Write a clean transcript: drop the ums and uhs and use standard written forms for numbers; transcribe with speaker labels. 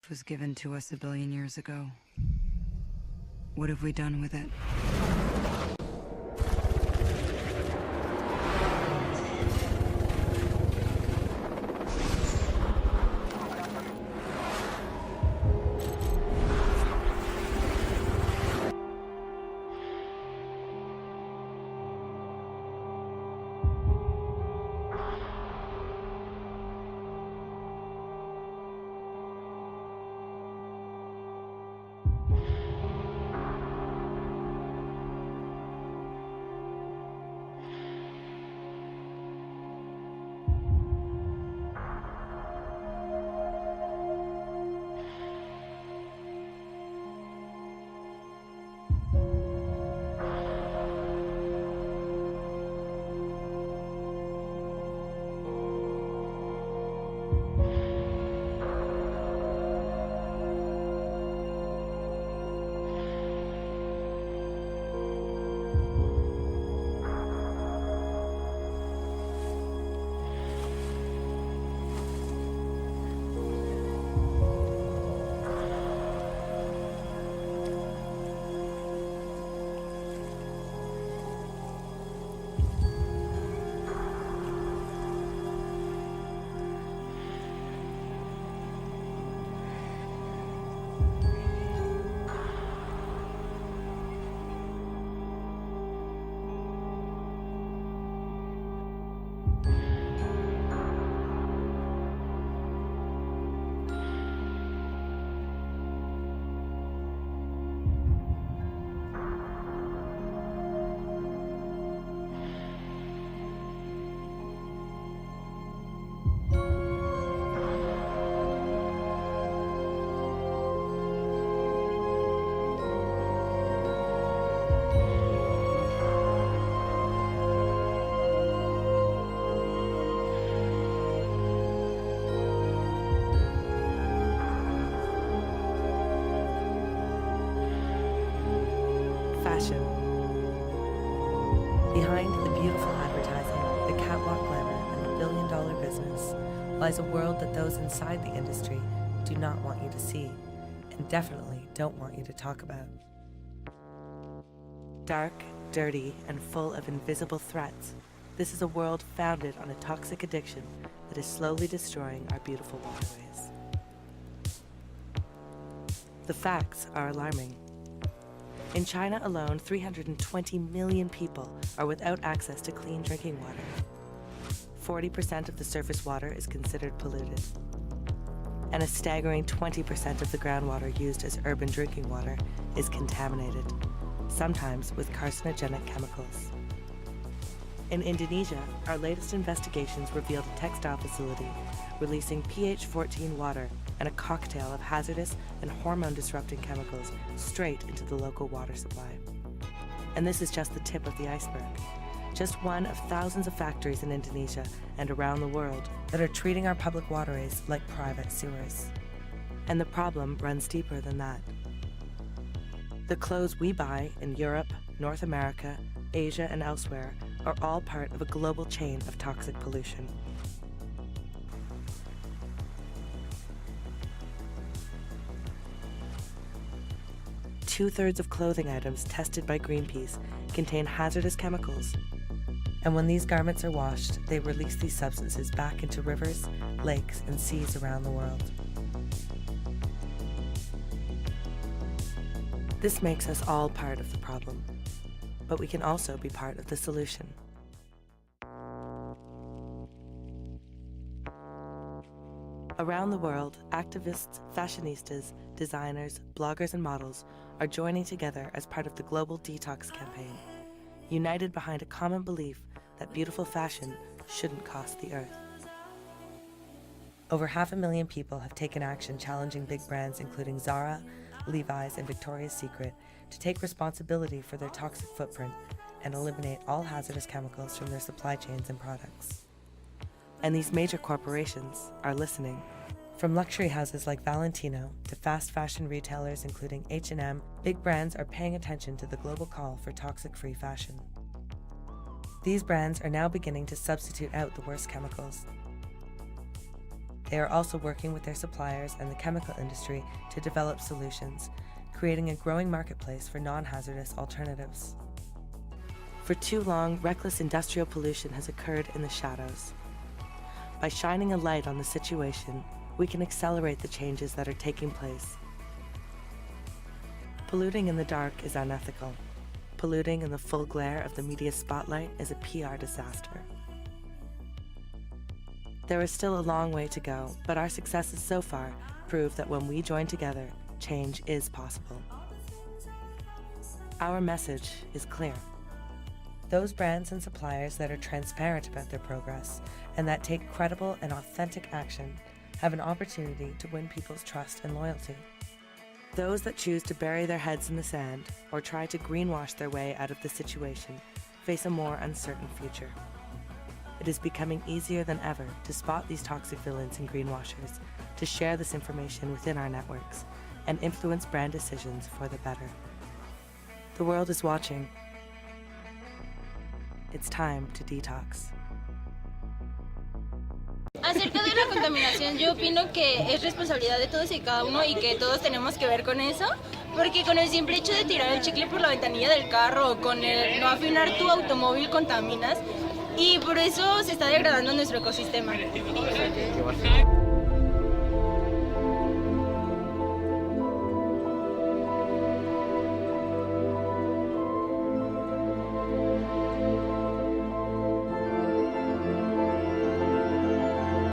Speaker 1: Was given to us a billion years ago. What have we done with it?
Speaker 2: Fashion. Behind the beautiful advertising, the catwalk glamour, and the billion-dollar business lies a world that those inside the industry do not want you to see, and definitely don't want you to talk about. Dark, dirty, and full of invisible threats, this is a world founded on a toxic addiction that is slowly destroying our beautiful waterways. The facts are alarming. In China alone, 320 million people are without access to clean drinking water. 40% of the surface water is considered polluted. And a staggering 20% of the groundwater used as urban drinking water is contaminated, sometimes with carcinogenic chemicals. In Indonesia, our latest investigations revealed a textile facility releasing pH 14 water and a cocktail of hazardous and hormone-disrupting chemicals straight into the local water supply. And this is just the tip of the iceberg. Just one of thousands of factories in Indonesia and around the world that are treating our public waterways like private sewers. And the problem runs deeper than that. The clothes we buy in Europe, North America, Asia, and elsewhere are all part of a global chain of toxic pollution. Two-thirds of clothing items tested by Greenpeace contain hazardous chemicals. And when these garments are washed, they release these substances back into rivers, lakes, and seas around the world. This makes us all part of the problem, but we can also be part of the solution. Around the world, activists, fashionistas, designers, bloggers, and models are joining together as part of the global detox campaign, united behind a common belief that beautiful fashion shouldn't cost the earth. Over 500,000 people have taken action challenging big brands including Zara, Levi's, and Victoria's Secret to take responsibility for their toxic footprint and eliminate all hazardous chemicals from their supply chains and products. And these major corporations are listening. From luxury houses like Valentino to fast fashion retailers including H&M, big brands are paying attention to the global call for toxic-free fashion. These brands are now beginning to substitute out the worst chemicals. They are also working with their suppliers and the chemical industry to develop solutions, creating a growing marketplace for non-hazardous alternatives. For too long, reckless industrial pollution has occurred in the shadows. By shining a light on the situation, we can accelerate the changes that are taking place. Polluting in the dark is unethical. Polluting in the full glare of the media spotlight is a PR disaster. There is still a long way to go, but our successes so far prove that when we join together, change is possible. Our message is clear. Those brands and suppliers that are transparent about their progress and that take credible and authentic action have an opportunity to win people's trust and loyalty. Those that choose to bury their heads in the sand or try to greenwash their way out of the situation face a more uncertain future. It is becoming easier than ever to spot these toxic villains and greenwashers, to share this information within our networks, and influence brand decisions for the better. The world is watching. It's time to detox.
Speaker 3: Acerca de la contaminación, yo opino que es responsabilidad de todos y cada uno y que todos tenemos que ver con eso, porque con el simple hecho de tirar el chicle por la ventanilla del carro o con el no afinar tu automóvil contaminas y por eso se está degradando nuestro ecosistema.